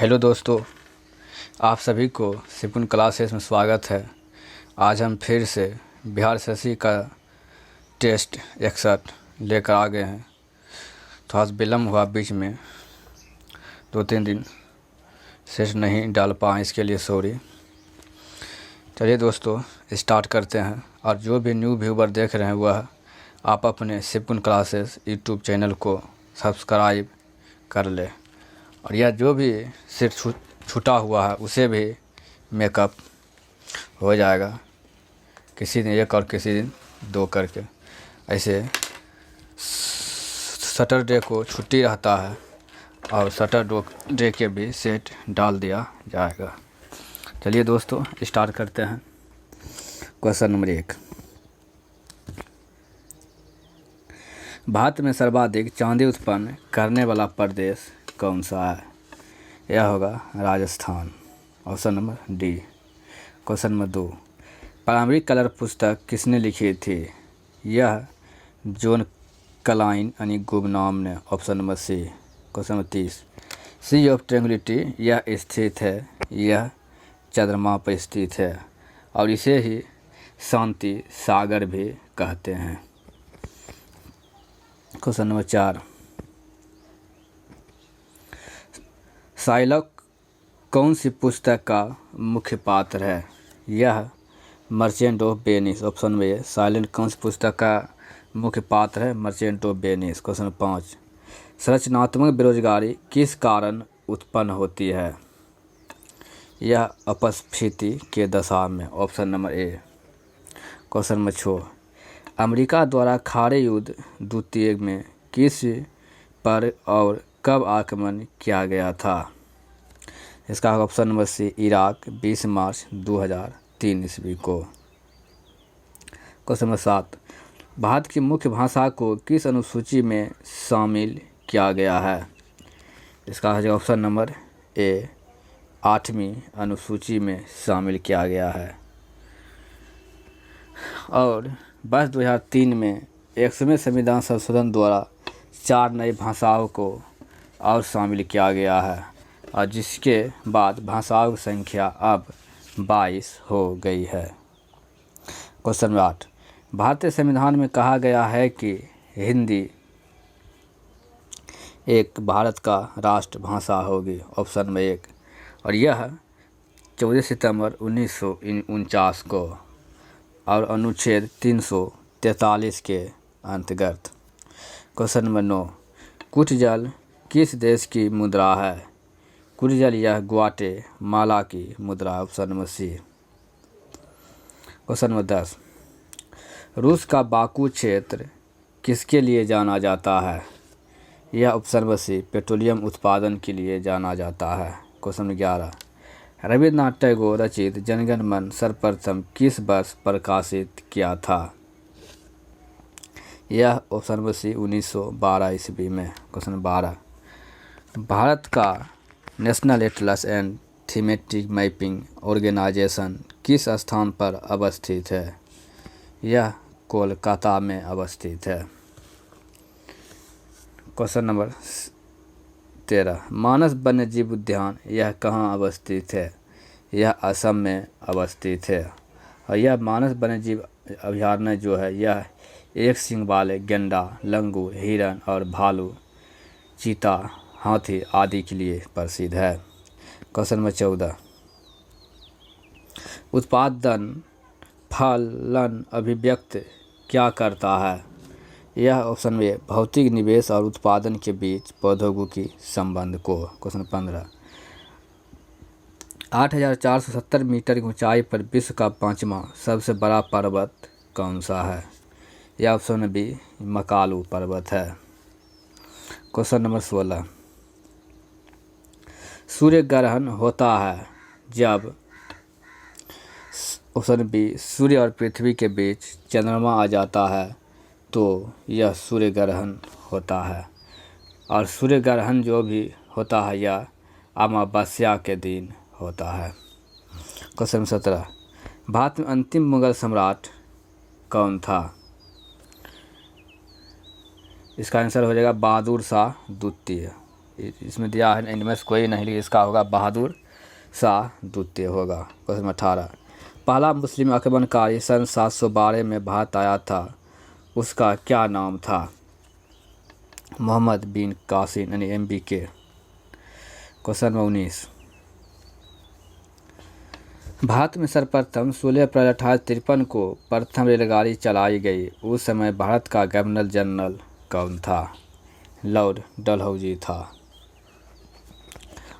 Hello दोस्तों, आप सभी को सिपुन क्लासेस में स्वागत है। आज हम फिर से बिहार एसएससी का टेस्ट 61 लेकर आ गए हैं। थोड़ा सा विलम्ब हुआ, बीच में 2-3 दिन सेट नहीं डाल पाए, इसके लिए सॉरी। चलिए दोस्तों स्टार्ट करते हैं। और जो भी न्यू व्यूवर देख रहे हैं वह आप अपने सिपुन क्लासेस यूट्यूब चैनल को सब्सक्राइब कर ले। और यह जो भी सीट छूटा हुआ है उसे भी मेकअप हो जाएगा, किसी दिन 1 और किसी दिन 2 करके। ऐसे सैटरडे को छुट्टी रहता है और सैटरडे के भी सेट डाल दिया जाएगा। चलिए दोस्तों स्टार्ट करते हैं। क्वेश्चन नंबर 1, भारत में सर्वाधिक चांदी उत्पन्न करने वाला प्रदेश कौन सा है? यह होगा Rajasthan, option number D. Question number 2, primary colour पुस्तक किसने लिखी थी? यह जॉन क्लाइन यानी गुमनाम ने, option number C. Question number 30, sea of tranquillity यह स्थित है, यह चंद्रमा पर स्थित है और इसे ही शांति सागर भी कहते हैं। क्वेश्चन नंबर 4, साइलॉक कौन सी पुस्तक का मुख्य पात्र है? यह merchant of Venice, option number A. Silent कौन सी पुस्तक का मुख्य पात्र है? Merchant of Venice. Question number 5, संरचनात्मक बेरोजगारी किस कारण उत्पन्न होती है? यह अपस्फीति के दशा में, option number A. Question number 6, America द्वारा खाड़ी युद्ध द्वितीय में किस पर और कब आक्रमण किया गया था? इसका ऑप्शन नंबर सी, इराक, 20 मार्च 2003 ईस्वी को। क्वेश्चन नंबर 7, भारत की मुख्य भाषा को किस अनुसूची में शामिल किया गया है? इसका ऑप्शन नंबर ए, 8वीं अनुसूची में शामिल किया गया है। और वर्ष 2003 में 100वें संविधान संशोधन द्वारा 4 नई भाषाओं को और शामिल किया गया है और जिसके बाद भाषाओं की संख्या अब 22 हो गई है। क्वेश्चन नंबर 8, भारतीय संविधान में कहा गया है कि हिंदी एक भारत का राष्ट्र भाषा होगी, ऑप्शन नंबर 1। और यह 14 सितंबर 1949 को और अनुच्छेद 343 के अंतर्गत। क्वेश्चन नंबर 9, कुटजल किस देश की मुद्रा है? कुटजल यह ग्वाटेमाला की मुद्रा, option number C. Question number 10, रूस का बाकू क्षेत्र किसके लिए जाना जाता है? यह ऑप्शन नंबर सी, पेट्रोलियम उत्पादन के लिए जाना जाता है। क्वेश्चन नंबर 11, रविन्द्रनाथ टैगोर रचित जनगण मन सर्वप्रथम किस वर्ष प्रकाशित किया था? यह ऑप्शन नंबर सी, 1912 ईस्वी में। क्वेश्चन नंबर 12, भारत का national atlas and thematic mapping organisation किस स्थान पर अवस्थित है? यह कोलकाता में अवस्थित है। क्वेश्चन नंबर 13, मानस वन्यजीव उद्यान यह कहाँ अवस्थित है? यह असम में अवस्थित है। और यह मानस वन्यजीव अभयारण्य जो है यह एक सींग वाले गेंडा, लंगूर, हिरण और भालू, चीता, हाथी आदि के लिए प्रसिद्ध है। क्वेश्चन नंबर 14, उत्पादन फलन अभिव्यक्त क्या करता है? यह ऑप्शन में भौतिक निवेश और उत्पादन के बीच प्रौद्योगिकी संबंध को। क्वेश्चन 15, 8,470 मीटर की ऊंचाई पर विश्व का 5वां सबसे बड़ा पर्वत कौन सा है? यह ऑप्शन बी, मकालू पर्वत है। क्वेश्चन नंबर 16, सूर्य ग्रहण होता है जब, ऑप्शन बी, सूर्य और पृथ्वी के बीच चंद्रमा आ जाता है तो यह सूर्य ग्रहण होता है। और सूर्य ग्रहण जो भी होता है यह अमावस्या के दिन होता है। क्वेश्चन 17, भारत में अंतिम मुगल सम्राट कौन था? इसका आंसर हो जाएगा बहादुर शाह द्वितीय। इसमें दिया है इनमें से कोई नहीं, लेकिन इसका होगा बहादुर शाह द्वितीय होगा। क्वेश्चन 18, पहला मुस्लिम आक्रमणकारी सन 712 में भारत आया था, उसका क्या नाम था? मोहम्मद बिन कासिम यानी MBK। क्वेश्चन 19, भारत में सर्वप्रथम 16 अप्रैल 1853 को प्रथम रेलगाड़ी चलाई गई, उस समय भारत का गवर्नर जनरल कौन था? लॉर्ड डलहौजी था।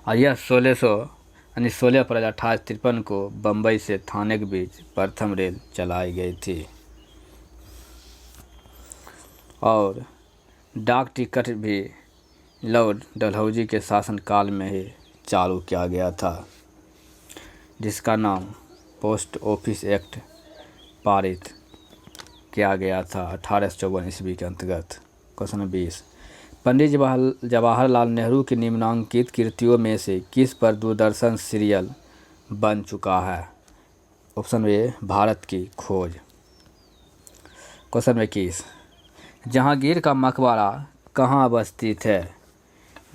और यह 16 अप्रैल 1853 को बम्बई से थाने के बीच प्रथम रेल चलाई गई थी। और डाक टिकट भी लॉर्ड डलहौजी के शासनकाल में ही चालू किया गया था, जिसका नाम पोस्ट ऑफिस एक्ट पारित किया गया था 1854 ईस्वी के अंतर्गत। क्वेश्चन 20, पंडित जवाहरलाल नेहरू की निम्नांकित कृतियों में से किस पर दूरदर्शन सीरियल बन चुका है? ऑप्शन ए भारत की खोज। क्वेश्चन 21, जहांगीर का मकबरा कहाँ अवस्थित है?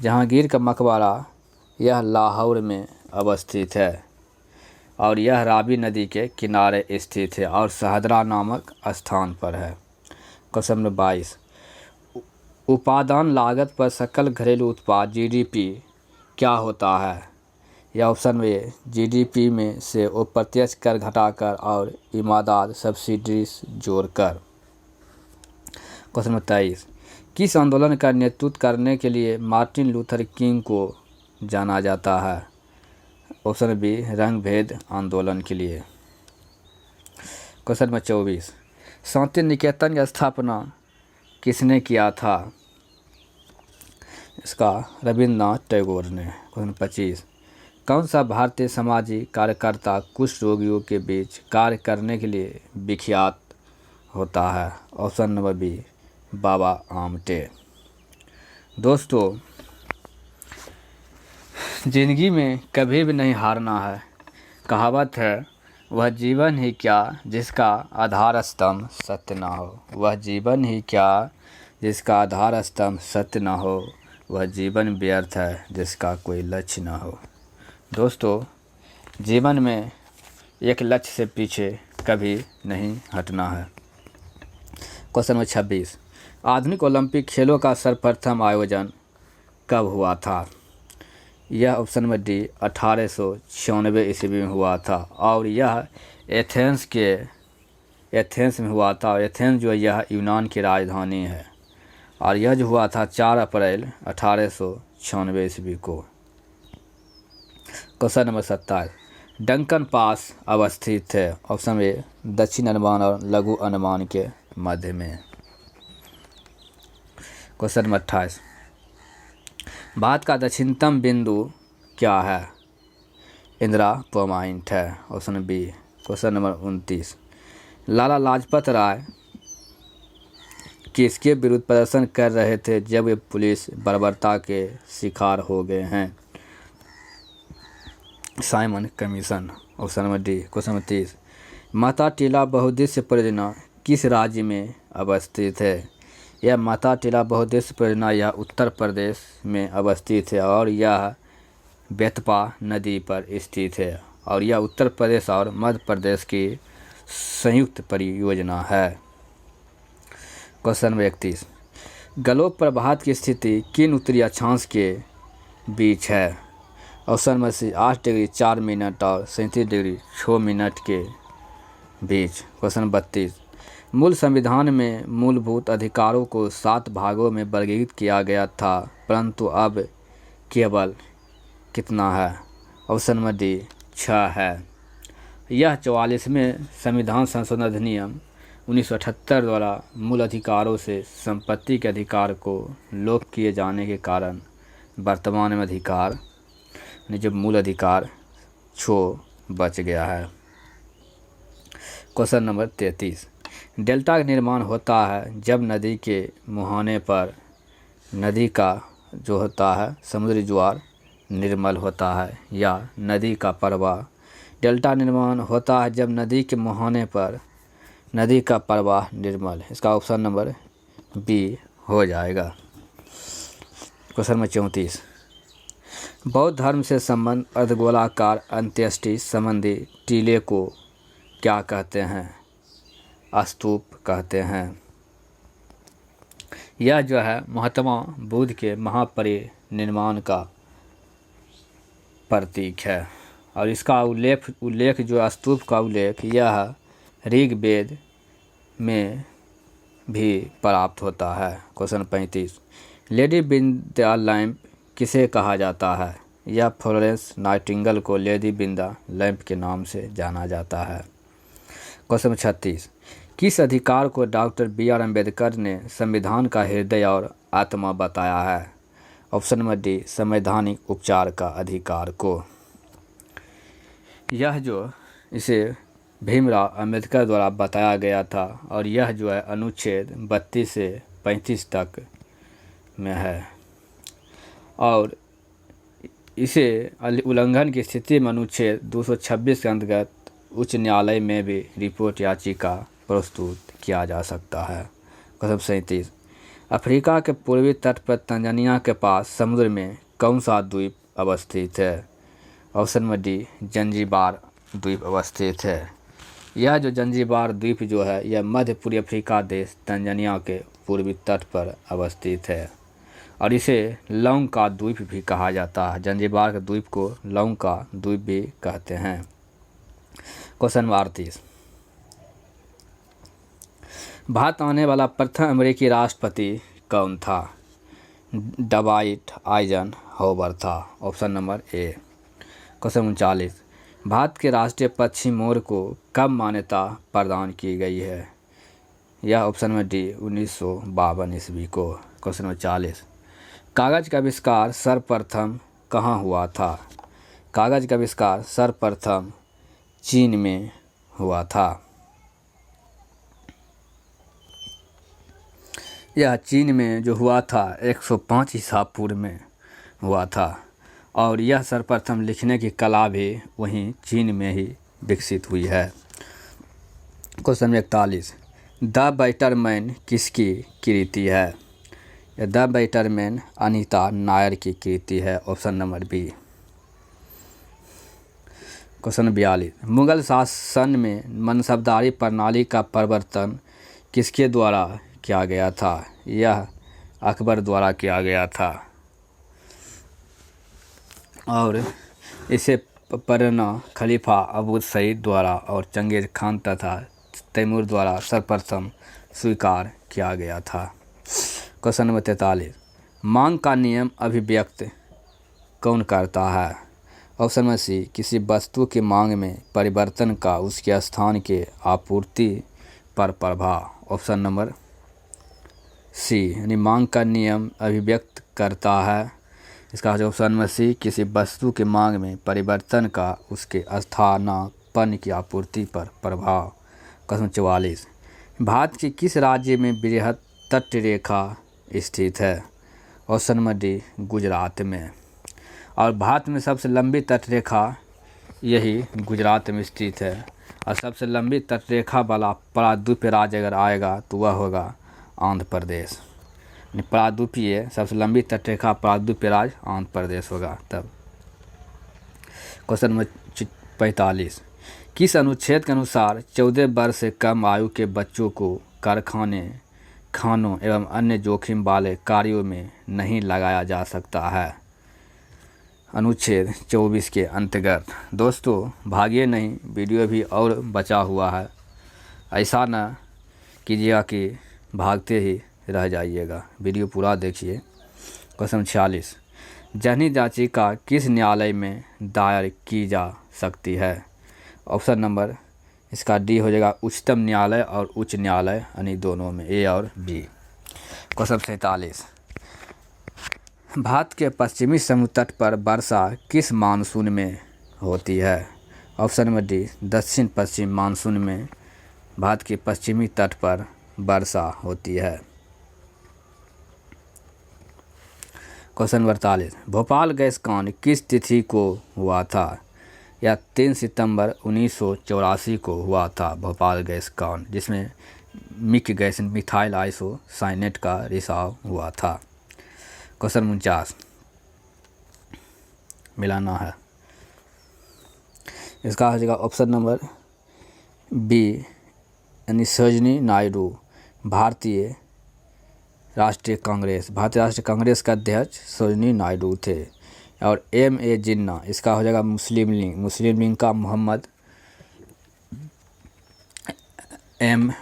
जहांगीर का मकबरा यह लाहौर में अवस्थित है और यह रावी नदी के किनारे स्थित है और शहदरा नामक स्थान पर है। क्वेश्चन नंबर 22, उपादान लागत पर सकल घरेलू उत्पाद GDP क्या होता है? या ऑप्शन ए GDP में से अप्रत्यक्ष कर घटाकर और इमादात सब्सिडीज जोड़कर। क्वेश्चन नंबर 23, किस आंदोलन का नेतृत्व करने के लिए मार्टिन लूथर किंग को जाना जाता है? ऑप्शन बी रंग भेद आंदोलन के लिए। क्वेश्चन नंबर 24, शांति निकेतन की स्थापना किसने किया था? इसका रविन्द्रनाथ टैगोर ने। क्वेश्चन 25, कौन सा भारतीय सामाजिक कार्यकर्ता कुष्ठ रोगियों के बीच कार्य करने के लिए विख्यात होता है? Option number B Baba Amte. दोस्तों, जिंदगी में कभी भी नहीं हारना है। कहावत है, वह जीवन ही क्या जिसका आधार स्तंभ सत्य ना हो। वह जीवन ही क्या जिसका आधार स्तंभ सत्य ना हो। वह जीवन व्यर्थ है जिसका कोई लक्ष्य ना हो। दोस्तों, जीवन में एक लक्ष्य से पीछे कभी नहीं हटना है। क्वेश्चन नंबर 26, आधुनिक ओलंपिक खेलों का सर्वप्रथम आयोजन कब हुआ था? यह ऑप्शन नंबर डी 1896 ईस्वी में हुआ था और यह एथेंस में हुआ था। और एथेंस जो है यह यूनान की राजधानी है और यह जो हुआ था 4 अप्रैल 1896 ईस्वी को। क्वेश्चन नंबर 27, डंकन पास अवस्थित है? ऑप्शन ए दक्षिण अंडमान और लघु अंडमान के मध्य में। क्वेश्चन नंबर 28, भारत का दक्षिणतम बिंदु क्या है? इंदिरा पॉइंट है। Option B. Question number 29, Lala Lajpat Rai किसके विरुद्ध प्रदर्शन कर रहे थे जब वे पुलिस बर्बरता के शिकार हो गए हैं? Simon commission. Option number D. Question number 30, Mata Tila बहुउद्देश्य परियोजना किस राज्य में अवस्थित है? यह माता टीला बहुउद्देश्य परियोजना यह उत्तर प्रदेश में अवस्थित है और यह बेतपा नदी पर स्थित है और यह उत्तर प्रदेश और मध्य प्रदेश की संयुक्त परियोजना है। क्वेश्चन नंबर 31, गलोप प्रभात की स्थिति किन उत्तरी अक्षांश के बीच है? Option number C 8 degree 4 minute और 37 डिग्री 6 मिनट के बीच। क्वेश्चन नंबर 32, मूल संविधान में मूलभूत अधिकारों को 7 भागों में वर्गीकृत किया गया था परंतु अब केवल कितना है? ऑप्शन नंबर डी 6 है। यह 44वें संविधान संशोधन अधिनियम 1978 द्वारा मूल अधिकारों से संपत्ति के अधिकार को लोप किए जाने के कारण वर्तमान में अधिकार यानी जो मूल अधिकार छो बच गया है। क्वेश्चन नंबर 33, डेल्टा का निर्माण होता है जब नदी के मुहाने पर नदी का जो होता है समुद्री ज्वार निर्मल होता है या नदी का प्रवाह। डेल्टा निर्माण होता है जब नदी के मुहाने पर नदी का प्रवाह निर्मल। इसका ऑप्शन नंबर बी हो जाएगा। क्वेश्चन नंबर 34, बौद्ध धर्म से संबंध अर्धगोलाकार अंत्येष्टि संबंधी टीले को क्या कहते हैं? स्तूप कहते हैं। यह जो है महात्मा बुद्ध के महापरिनिर्वाण का प्रतीक है और इसका उल्लेख जो स्तूप का उल्लेख यह ऋग्वेद में भी प्राप्त होता है। क्वेश्चन 35, लेडी विंध्या लैंप किसे कहा जाता है? यह फ्लोरेंस नाइटिंगेल को लेडी विंध्या लैंप के नाम से जाना जाता है। क्वेश्चन 36, किस अधिकार को डॉक्टर B.R. अम्बेडकर ने संविधान का हृदय और आत्मा बताया है? ऑप्शन नंबर डी, संवैधानिक उपचार का अधिकार को। यह जो इसे भीमराव अम्बेडकर द्वारा बताया गया था और यह जो है अनुच्छेद 32 से 35 तक में है और इसे उल्लंघन की स्थिति में अनुच्छेद 226 के अंतर्गत उच्च न्यायालय में भी रिपोर्ट याचिका प्रस्तुत किया जा सकता है। क्वेश्चन 37, अफ्रीका के पूर्वी तट पर तंजानिया के पास समुद्र में कौन सा द्वीप अवस्थित है? ऑप्शन नंबर डी, जंजीबार द्वीप अवस्थित है। यह जो जंजीबार द्वीप जो है यह मध्य पूर्वी अफ्रीका देश तंजानिया के पूर्वी तट पर अवस्थित है और इसे लौंग का द्वीप भी कहा जाता है। जंजीबार के द्वीप को लौंग का द्वीप भी कहते हैं। क्वेश्चन 38, भारत आने वाला प्रथम अमेरिकी राष्ट्रपति कौन था? डवाइट आइजन होवर था। Option number A. Question 39, Bharat के राष्ट्रीय पक्षी मोर को कब मान्यता प्रदान की गई है? यह ऑप्शन नंबर डी, 1952 ईस्वी को। क्वेश्चन नंबर 40, कागज़ का आविष्कार सर्वप्रथम कहाँ हुआ था? कागज़ का आविष्कार सर्वप्रथम चीन में हुआ था। यह चीन में जो हुआ था 105 ईसा पूर्व में हुआ था और यह सर्वप्रथम लिखने की कला भी वहीं चीन में ही विकसित हुई है। क्वेश्चन 41, द बेटर मैन किसकी कृति है? The better man Anita Nair की कृति है। Option number B. Question 42, Mughal शासन में मनसबदारी प्रणाली का प्रवर्तन किसके द्वारा किया गया था? यह अकबर द्वारा किया गया था और इसे प्रेरणा खलीफा अबू सईद द्वारा और चंगेज़ खान तथा तैमूर द्वारा सर्वप्रथम स्वीकार किया गया था। क्वेश्चन नंबर 43, मांग का नियम अभिव्यक्त कौन करता है? ऑप्शन नंबर सी, किसी वस्तु की मांग में परिवर्तन का उसके स्थान के आपूर्ति पर प्रभाव। ऑप्शन नंबर सी, यानी मांग का नियम अभिव्यक्त करता है। इसका ऑप्शन नंबर सी, किसी वस्तु की मांग में परिवर्तन का उसके स्थानापन्न की आपूर्ति पर प्रभाव। क्वेश्चन 44, भारत के किस राज्य में बृहद तटरेखा स्थित है? ऑप्शन नंबर डी, गुजरात में। और भारत में सबसे लंबी तटरेखा यही गुजरात में स्थित है और सबसे लंबी तटरेखा वाला प्रायद्वीपीय राज्य अगर आएगा तो वह होगा आंध्र प्रदेश। प्रायद्वीपीय सबसे लंबी तटरेखा प्रायद्वीपीय राज्य आंध्र प्रदेश होगा तब। क्वेश्चन नंबर 45, किस अनुच्छेद के अनुसार 14 वर्ष से कम आयु के बच्चों को कारखाने, खानों एवं अन्य जोखिम वाले कार्यों में नहीं लगाया जा सकता है? अनुच्छेद 24 के अंतर्गत। दोस्तों भागिए नहीं, वीडियो भी और बचा हुआ है, ऐसा न कीजिएगा कि भागते ही रह जाइएगा, वीडियो पूरा देखिए। क्वेश्चन 46, जनहित याचिका किस न्यायालय में दायर की जा सकती है? ऑप्शन नंबर इसका डी हो जाएगा, उच्चतम न्यायालय और उच्च न्यायालय, यानी दोनों में, ए और बी। क्वेश्चन 47, भारत के पश्चिमी समुद्र तट पर वर्षा किस मानसून में होती है? ऑप्शन नंबर डी, दक्षिण पश्चिम मानसून में भारत के पश्चिमी तट पर वर्षा होती है। क्वेश्चन 48, भोपाल गैस कांड किस तिथि को हुआ था? यह 3 सितंबर 1984 को हुआ था भोपाल गैस कांड, जिसमें मिक गैस मिथाइल आइसोसाइनेट का रिसाव हुआ था। क्वेश्चन 49, मिलाना है। इसका हो जाएगा ऑप्शन नंबर बी यानी सरोजिनी नायडू, भारतीय राष्ट्रीय कांग्रेस का अध्यक्ष सरोजिनी नायडू थे। और M.A. जिन्ना, इसका हो जाएगा मुस्लिम लीग का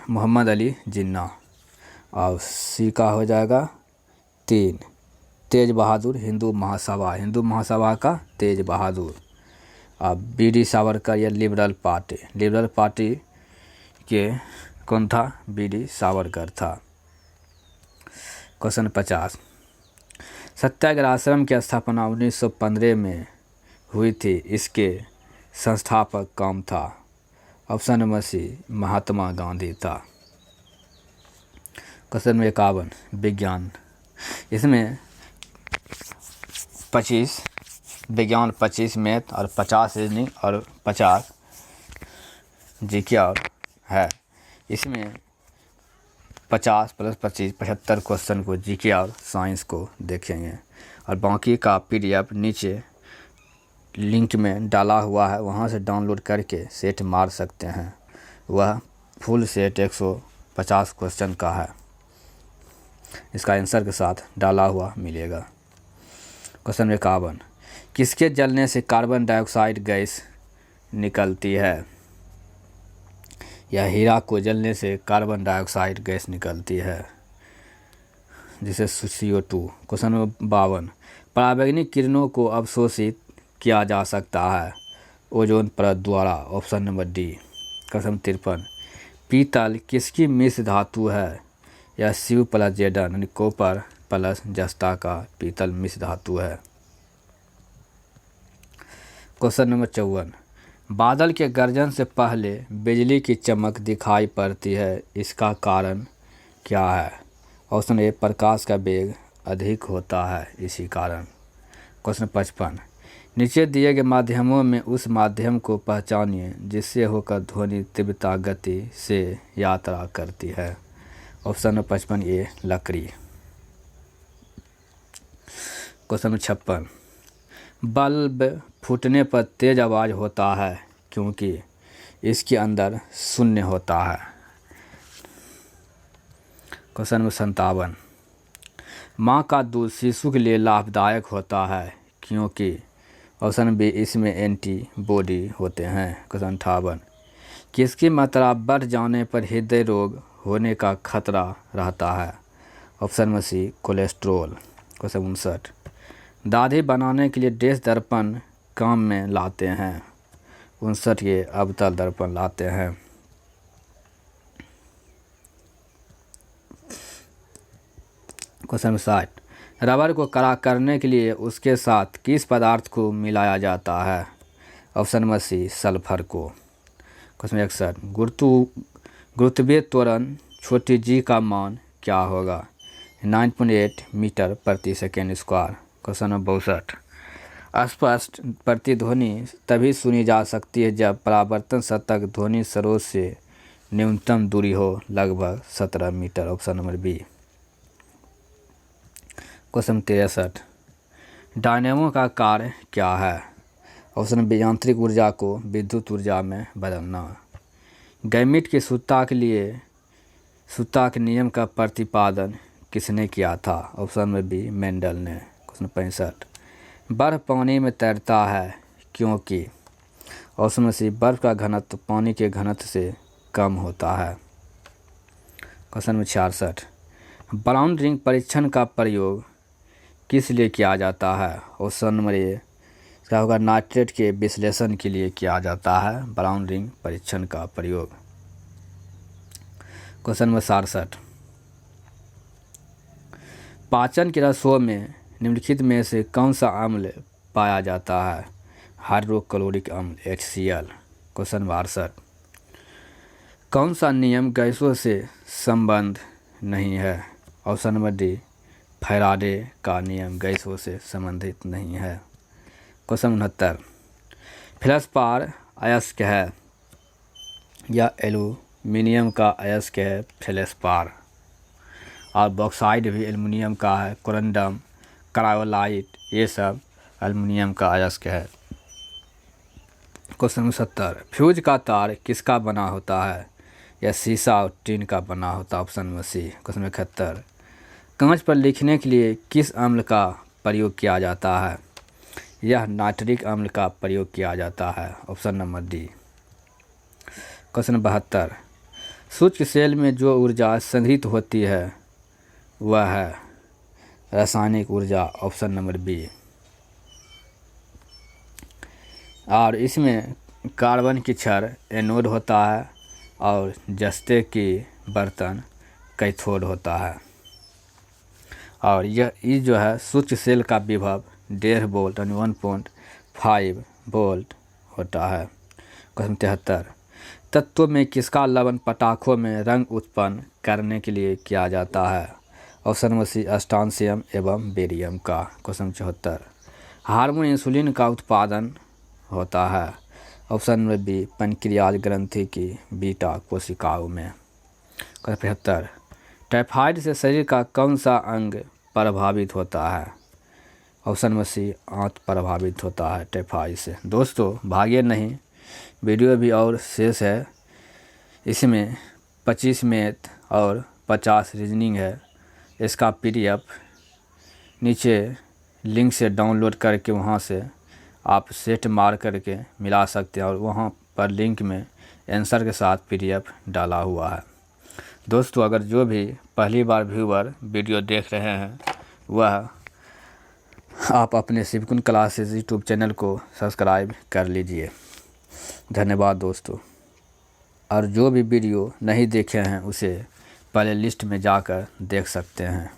मोहम्मद अली जिन्ना। और सी का हो जाएगा 3 तेज बहादुर, हिंदू महासभा का तेज बहादुर। अब B.D. सावरकर या लिबरल पार्टी के कौन था? B.D. सावरकर था। क्वेश्चन 50, सत्याग्रह आश्रम की स्थापना 1915 में हुई थी, इसके संस्थापक कौन था? ऑप्शन नंबर सी महात्मा गांधी था। क्वेश्चन 51, विज्ञान, इसमें 25 विज्ञान, 25 मैथ और 50 रीजनिंग और 50 जीके और है। इसमें 50 + 25 75 क्वेश्चन को जीके और साइंस को देखेंगे और बाकी का PDF नीचे लिंक में डाला हुआ है, वहाँ से डाउनलोड करके सेट मार सकते हैं। वह फुल सेट 150 क्वेश्चन का है, इसका आंसर के साथ डाला हुआ मिलेगा। क्वेश्चन 51, किसके जलने से कार्बन डाइऑक्साइड गैस निकलती है? या हीरा को जलने से कार्बन डाइऑक्साइड गैस निकलती है, जिसे CO2। क्वेश्चन नंबर 52, पराबैंगनी किरणों को अवशोषित किया जा सकता है ओजोन परत द्वारा। Option number D. क्वेश्चन 53, पीतल किसकी मिश्र धातु है? या Cu + Zn यानी कॉपर प्लस जस्ता का पीतल मिश्र धातु है। क्वेश्चन नंबर 54, बादल के गर्जन से पहले बिजली की चमक दिखाई पड़ती है, इसका कारण क्या है? ऑप्शन ए प्रकाश का वेग अधिक होता है, इसी कारण। क्वेश्चन 55, नीचे दिए गए माध्यमों में उस माध्यम को पहचानिए जिससे होकर ध्वनि तीव्रता गति से यात्रा करती है। ऑप्शन नंबर 55 ए लकड़ी। क्वेश्चन नंबर 56, बल्ब फूटने पर तेज आवाज़ होता है क्योंकि इसके अंदर शून्य होता है। क्वेश्चन नंबर 57, माँ का दूध शिशु के लिए लाभदायक होता है क्योंकि। ऑप्शन बी इसमें एंटीबॉडी होते हैं। क्वेश्चन 58, किसकी मात्रा बढ़ जाने पर हृदय रोग होने का खतरा रहता है? Option number C cholesterol. Question 59, दाढ़ी बनाने के लिए डैश दर्पण काम में लाते हैं? 59 ये अवतल दर्पण लाते हैं। क्वेश्चन नंबर 60, रबर को कड़ा करने के लिए उसके साथ किस पदार्थ को मिलाया जाता है? ऑप्शन नंबर सी सल्फर को। क्वेश्चन 61, गुरुत्वीय त्वरण छोटी g का मान क्या होगा? 9.8 मीटर प्रति सेकेंड स्क्वायर। क्वेश्चन नंबर 62, स्पष्ट प्रतिध्वनि तभी सुनी जा सकती है जब परावर्तन सतह ध्वनि स्रोत से न्यूनतम दूरी हो, लगभग 17 metre. Option number B. Question 63, dynamo का कार्य क्या है? ऑप्शन बी यांत्रिक ऊर्जा को विद्युत ऊर्जा में बदलना। गैमीट के सूत्रक नियम का प्रतिपादन किसने किया था? ऑप्शन नंबर बी मेंडल ने। क्वेश्चन 65, बर्फ पानी में तैरता है क्योंकि। ऑप्शन नंबर सी बर्फ का घनत्व पानी के घनत्व से कम होता है। क्वेश्चन नंबर 66, ब्राउन रिंग परीक्षण का प्रयोग किस लिए किया जाता है? ऑप्शन नंबर ए इसका होगा नाइट्रेट के विश्लेषण के लिए किया जाता है ब्राउन रिंग परीक्षण का प्रयोग। क्वेश्चन नंबर 67, पाचन की रसों में निम्नलिखित में से कौन सा अम्ल पाया जाता है? हाइड्रोक्लोरिक अम्ल HCl। क्वेश्चन नंबर 68, कौन सा नियम गैसों से संबंध नहीं है? ऑप्शन नंबर डी फैराडे का नियम गैसों से संबंधित नहीं है। क्वेश्चन 69, फेल्सपार अयस्क है या एल्यूमिनियम का अयस्क है फेल्सपार। और बॉक्साइड भी एल्युमिनियम का है, कोरंडम क्रायोलाइट ये सब एल्युमिनियम का अयस्क है। क्वेश्चन नंबर 70, फ्यूज का तार किसका बना होता है? यह शीशा और टीन का बना होता है। Option number C. Question number 71, कांच पर लिखने के लिए किस अम्ल का प्रयोग किया जाता है? यह नाइट्रिक अम्ल का प्रयोग किया जाता है। Option number D. क्वेश्चन 72, सूक्ष्म सेल में जो ऊर्जा संग्रहित होती है वह है रासायनिक ऊर्जा। Option number B. और इसमें कार्बन की छड़ एनोड होता है और जस्ते की बर्तन कैथोड होता है। और ये जो है सूक्ष्म सेल का विभव 1.5 वोल्ट यानी 1.5 वोल्ट होता है। क्वेश्चन 73, तत्वों में किसका लवण पटाखों में रंग उत्पन्न करने के लिए किया जाता है? ऑप्शन नंबर सी स्ट्रोंशियम एवं बेरियम का। क्वेश्चन 74, हार्मोन इंसुलिन का उत्पादन होता है। ऑप्शन नंबर बी पैनक्रियाज ग्रंथि की बीटा कोशिकाओं में। क्वेश्चन 75, टाइफाइड से शरीर का कौन सा अंग प्रभावित होता है? ऑप्शन नंबर सी आंत प्रभावित होता है टाइफाइड से। दोस्तों भागिए नहीं, वीडियो भी और शेष है। इसमें 25 मैथ और 50 रीजनिंग है। इसका PDF नीचे लिंक से डाउनलोड करके वहां से आप सेट मार करके मिला सकते हैं और वहां पर लिंक में आंसर के साथ PDF डाला हुआ है। दोस्तों अगर जो भी पहली बार व्यूअर वीडियो देख रहे हैं वह आप अपने शिवकुंज क्लासेस यूट्यूब चैनल को सब्सक्राइब कर लीजिए। धन्यवाद दोस्तों। और जो भी वीडियो नहीं देखे हैं उसे पहले लिस्ट में जाकर देख सकते हैं।